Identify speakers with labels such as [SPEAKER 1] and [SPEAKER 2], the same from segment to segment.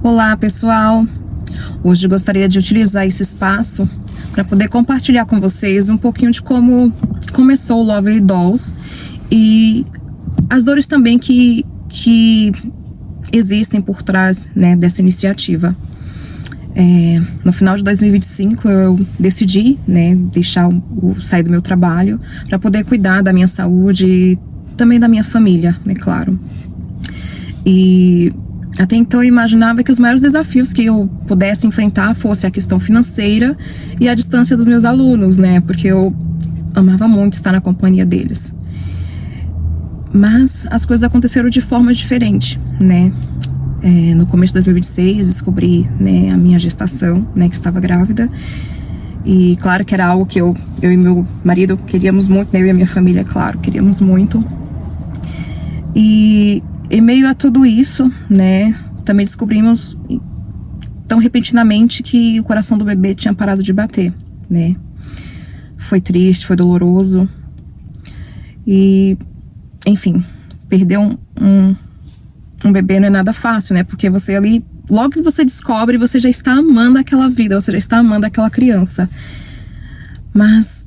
[SPEAKER 1] Olá, pessoal! Hoje gostaria de utilizar esse espaço para poder compartilhar com vocês um pouquinho de como começou o Lovely Dolls e as dores também que existem por trás, né, dessa iniciativa. No final de 2025 eu decidi, né, sair do meu trabalho para poder cuidar da minha saúde e também da minha família, né, claro. E até então eu imaginava que os maiores desafios que eu pudesse enfrentar fosse a questão financeira e a distância dos meus alunos, né, porque eu amava muito estar na companhia deles. Mas as coisas aconteceram de forma diferente, né. No começo de 2026 descobri, né, a minha gestação, né, que estava grávida. E claro que era algo que eu e meu marido queríamos muito, né, eu e a minha família, claro, queríamos muito. E em meio a tudo isso, né, também descobrimos tão repentinamente que o coração do bebê tinha parado de bater, né. Foi triste, foi doloroso. E, enfim, perder um bebê não é nada fácil, né? Porque você ali, logo que você descobre, você já está amando aquela vida, você já está amando aquela criança. Mas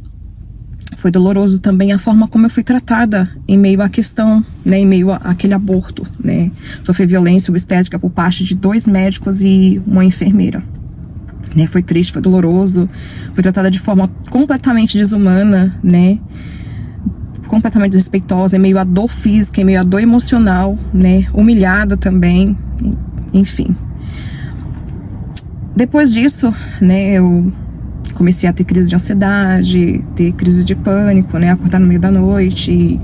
[SPEAKER 1] foi doloroso também a forma como eu fui tratada em meio à questão, né? Em meio àquele aborto, né? Sofri violência obstétrica por parte de 2 médicos e uma enfermeira. Né? Foi triste, foi doloroso. Fui tratada de forma completamente desumana, né? Completamente desrespeitosa, em meio à dor física, em meio à dor emocional, né, humilhada também, enfim. Depois disso, né, eu comecei a ter crise de ansiedade, ter crise de pânico, né, acordar no meio da noite,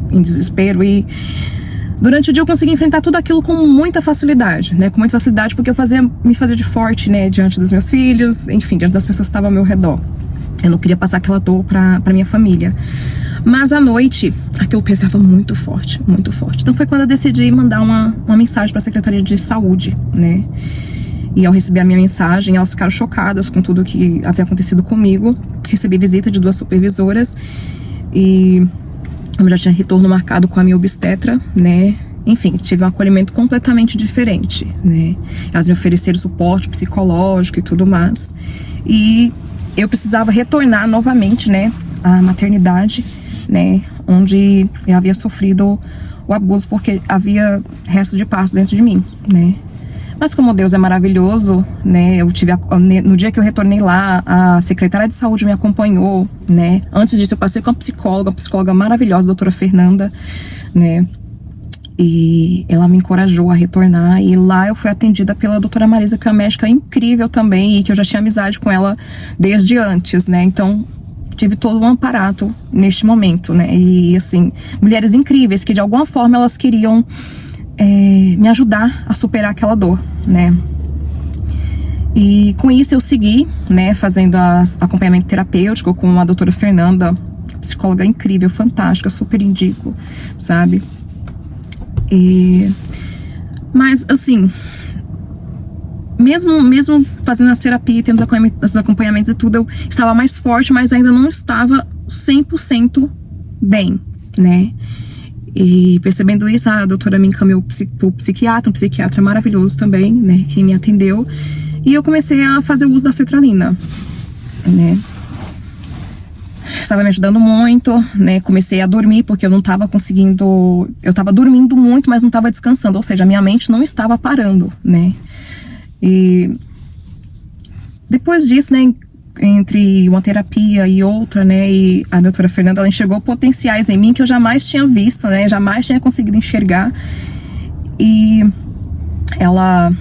[SPEAKER 1] em desespero, e durante o dia eu consegui enfrentar tudo aquilo com muita facilidade, né, com muita facilidade, porque eu me fazia de forte, né, diante dos meus filhos, enfim, diante das pessoas que estavam ao meu redor. Eu não queria passar aquela dor pra minha família. Mas à noite, aquilo pesava muito forte, muito forte. Então foi quando eu decidi mandar uma mensagem para a Secretaria de Saúde, né? E ao receber a minha mensagem, elas ficaram chocadas com tudo que havia acontecido comigo. Recebi visita de 2 supervisoras e eu já tinha retorno marcado com a minha obstetra, né? Enfim, tive um acolhimento completamente diferente, né? Elas me ofereceram suporte psicológico e tudo mais. E eu precisava retornar novamente, né, à maternidade, né, onde eu havia sofrido o abuso, porque havia restos de parto dentro de mim, né. Mas como Deus é maravilhoso, né, no dia que eu retornei lá, a secretária de saúde me acompanhou, né. Antes disso eu passei com uma psicóloga maravilhosa, a doutora Fernanda, né. E ela me encorajou a retornar, e lá eu fui atendida pela doutora Marisa, que é uma médica incrível também, e que eu já tinha amizade com ela desde antes, né, então tive todo um amparato neste momento, né, e assim, mulheres incríveis que de alguma forma elas queriam me ajudar a superar aquela dor, né. E com isso eu segui, né, fazendo acompanhamento terapêutico com a doutora Fernanda, psicóloga incrível, fantástica, super indico, sabe. Mas assim, mesmo fazendo a terapia, tendo os acompanhamentos e tudo, eu estava mais forte, mas ainda não estava 100% bem, né? E percebendo isso, a doutora me encaminhou pro psiquiatra, um psiquiatra maravilhoso também, né, que me atendeu, e eu comecei a fazer o uso da sertralina, né? Estava me ajudando muito, né, comecei a dormir, porque eu não estava conseguindo, eu estava dormindo muito, mas não estava descansando, ou seja, a minha mente não estava parando, né, e depois disso, né, entre uma terapia e outra, né, e a doutora Fernanda, ela enxergou potenciais em mim que eu jamais tinha visto, né, jamais tinha conseguido enxergar, e ela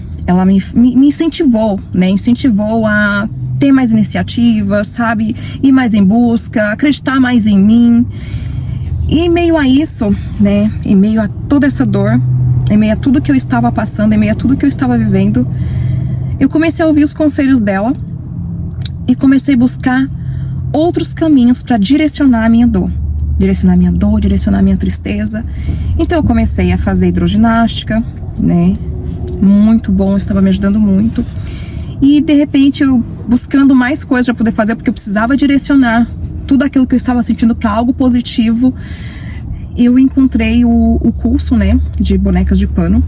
[SPEAKER 1] me incentivou, né, incentivou a ter mais iniciativa, sabe, ir mais em busca, acreditar mais em mim. E em meio a isso, né, em meio a toda essa dor, em meio a tudo que eu estava passando, em meio a tudo que eu estava vivendo, eu comecei a ouvir os conselhos dela e comecei a buscar outros caminhos para direcionar a minha dor, direcionar a minha tristeza. Então eu comecei a fazer hidroginástica, né, muito bom, estava me ajudando muito. E de repente eu buscando mais coisas para poder fazer, porque eu precisava direcionar tudo aquilo que eu estava sentindo para algo positivo, eu encontrei o curso, né, de bonecas de pano,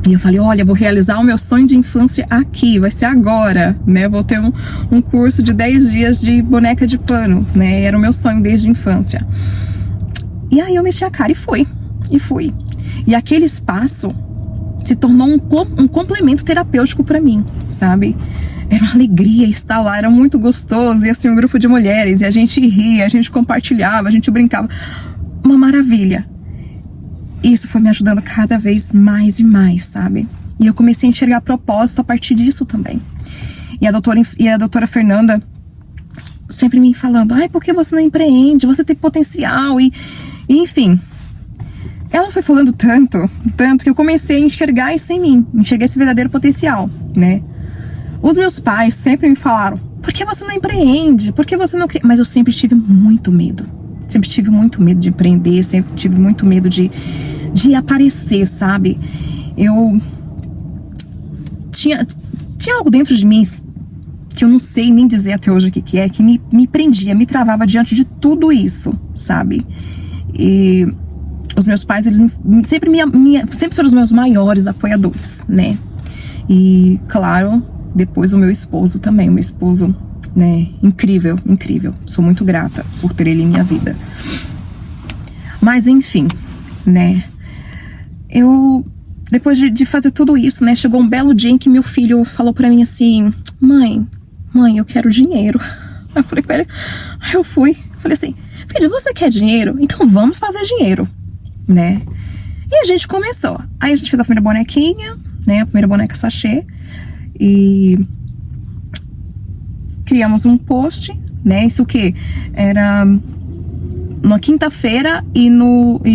[SPEAKER 1] E eu falei, olha, eu vou realizar o meu sonho de infância aqui, vai ser agora, né? Vou ter um curso de 10 dias de boneca de pano, né? Era o meu sonho desde a infância. E aí eu meti a cara e fui. E aquele espaço se tornou um complemento terapêutico pra mim, sabe? Era uma alegria estar lá, era muito gostoso. E assim, um grupo de mulheres, e a gente ria, a gente compartilhava, a gente brincava. Uma maravilha. Isso foi me ajudando cada vez mais e mais, sabe? E eu comecei a enxergar propósito a partir disso também. E a doutora Fernanda sempre me falando, ai, por que você não empreende? Você tem potencial e enfim. Ela foi falando tanto que eu comecei a enxergar isso em mim, enxergar esse verdadeiro potencial, né? Os meus pais sempre me falaram, por que você não empreende? Por que você não cria? Mas eu sempre tive muito medo. Sempre tive muito medo de empreender, sempre tive muito medo de aparecer, sabe? Eu tinha algo dentro de mim que eu não sei nem dizer até hoje o que é, que me prendia, me travava diante de tudo isso, sabe? E os meus pais, eles sempre foram os meus maiores apoiadores, né? E, claro, depois o meu esposo também, o meu esposo, né? Incrível. Sou muito grata por ter ele em minha vida. Mas, enfim, né? Depois de fazer tudo isso, né? Chegou um belo dia em que meu filho falou pra mim assim, mãe, eu quero dinheiro. Eu falei com ele, eu fui. Falei assim, filho, você quer dinheiro? Então vamos fazer dinheiro, né? E a gente começou. Aí a gente fez a primeira bonequinha, né? A primeira boneca sachê. E criamos um post, né? Isso o quê? Era na quinta-feira e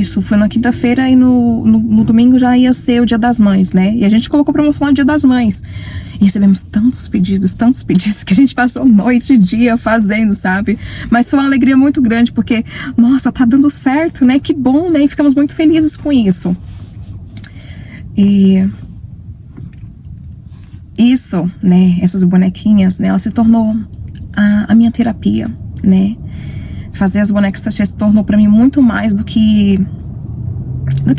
[SPEAKER 1] foi na quinta-feira e no domingo já ia ser o Dia das Mães, né? E a gente colocou promoção no Dia das Mães. E recebemos tantos pedidos que a gente passou noite e dia fazendo, sabe? Mas foi uma alegria muito grande, porque, nossa, tá dando certo, né? Que bom, né? E ficamos muito felizes com isso. E isso, né? Essas bonequinhas, né? Ela se tornou a minha terapia, né? Fazer as bonecas sachê se tornou pra mim muito mais do que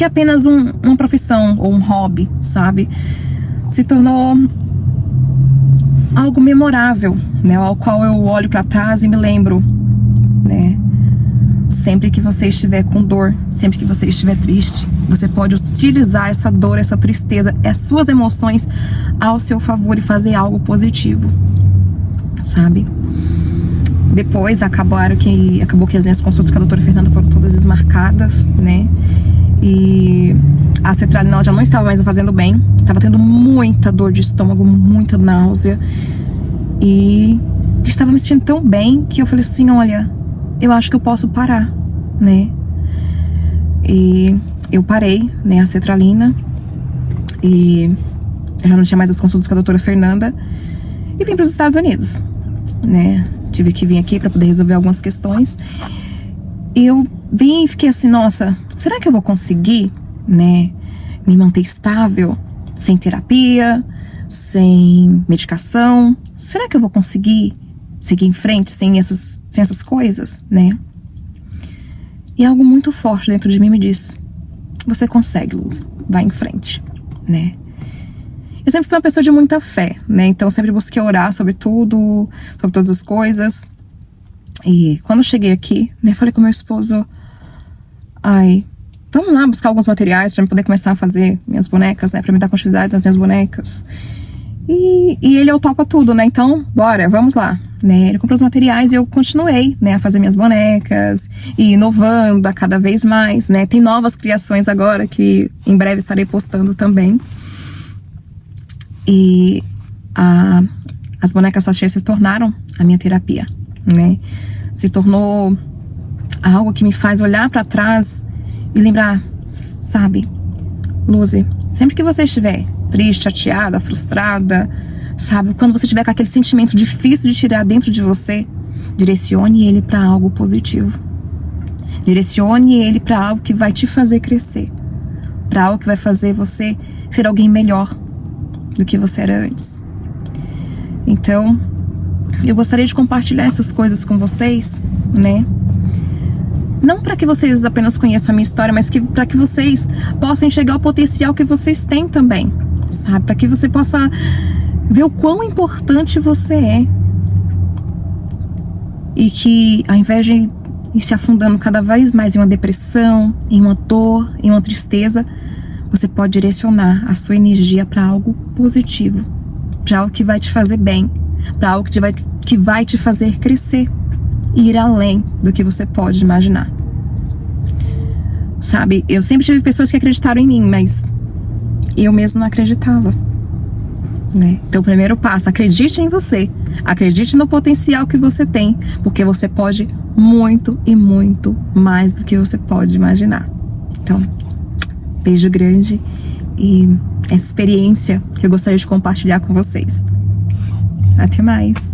[SPEAKER 1] apenas uma profissão ou um hobby, sabe? Se tornou algo memorável, né? Ao qual eu olho pra trás e me lembro, né? Sempre que você estiver com dor, sempre que você estiver triste, você pode utilizar essa dor, essa tristeza, as suas emoções ao seu favor e fazer algo positivo, sabe? Depois acabou que as minhas consultas com a doutora Fernanda foram todas desmarcadas, né? E a cetralina já não estava mais me fazendo bem. Estava tendo muita dor de estômago, muita náusea. E estava me sentindo tão bem que eu falei assim, olha, eu acho que eu posso parar, né? E eu parei, né, a cetralina. E eu já não tinha mais as consultas com a doutora Fernanda. E vim para os Estados Unidos, né? Tive que vir aqui para poder resolver algumas questões. E eu vim e fiquei assim, nossa, será que eu vou conseguir, né, me manter estável, sem terapia, sem medicação? Será que eu vou conseguir seguir em frente sem essas coisas, né? E algo muito forte dentro de mim me disse, você consegue, Luz, vai em frente, né? Eu sempre fui uma pessoa de muita fé, né? Então sempre busquei orar sobre tudo, sobre todas as coisas. E quando eu cheguei aqui, né, falei com meu esposo, vamos lá buscar alguns materiais para eu poder começar a fazer minhas bonecas, né, para me dar continuidade nas minhas bonecas. E ele topa tudo, né? Então, bora, vamos lá, né? Ele comprou os materiais e eu continuei, né, a fazer minhas bonecas e inovando a cada vez mais, né? Tem novas criações agora que em breve estarei postando também. E as bonecas sachê se tornaram a minha terapia, né? Se tornou algo que me faz olhar pra trás e lembrar, sabe, Luzi, sempre que você estiver triste, chateada, frustrada, sabe, quando você tiver com aquele sentimento difícil de tirar dentro de você, direcione ele pra algo positivo. Direcione ele pra algo que vai te fazer crescer, pra algo que vai fazer você ser alguém melhor do que você era antes. Então, eu gostaria de compartilhar essas coisas com vocês, né? Não para que vocês apenas conheçam a minha história, mas para que vocês possam enxergar o potencial que vocês têm também, sabe? Para que você possa ver o quão importante você é. E que ao invés de ir se afundando cada vez mais em uma depressão, em uma dor, em uma tristeza, você pode direcionar a sua energia para algo positivo, para algo que vai te fazer bem, para algo que vai te fazer crescer e ir além do que você pode imaginar. Sabe, eu sempre tive pessoas que acreditaram em mim, mas eu mesmo não acreditava, né? Então o primeiro passo, acredite em você, acredite no potencial que você tem, porque você pode muito e muito mais do que você pode imaginar. Então, beijo grande e essa experiência que eu gostaria de compartilhar com vocês. Até mais!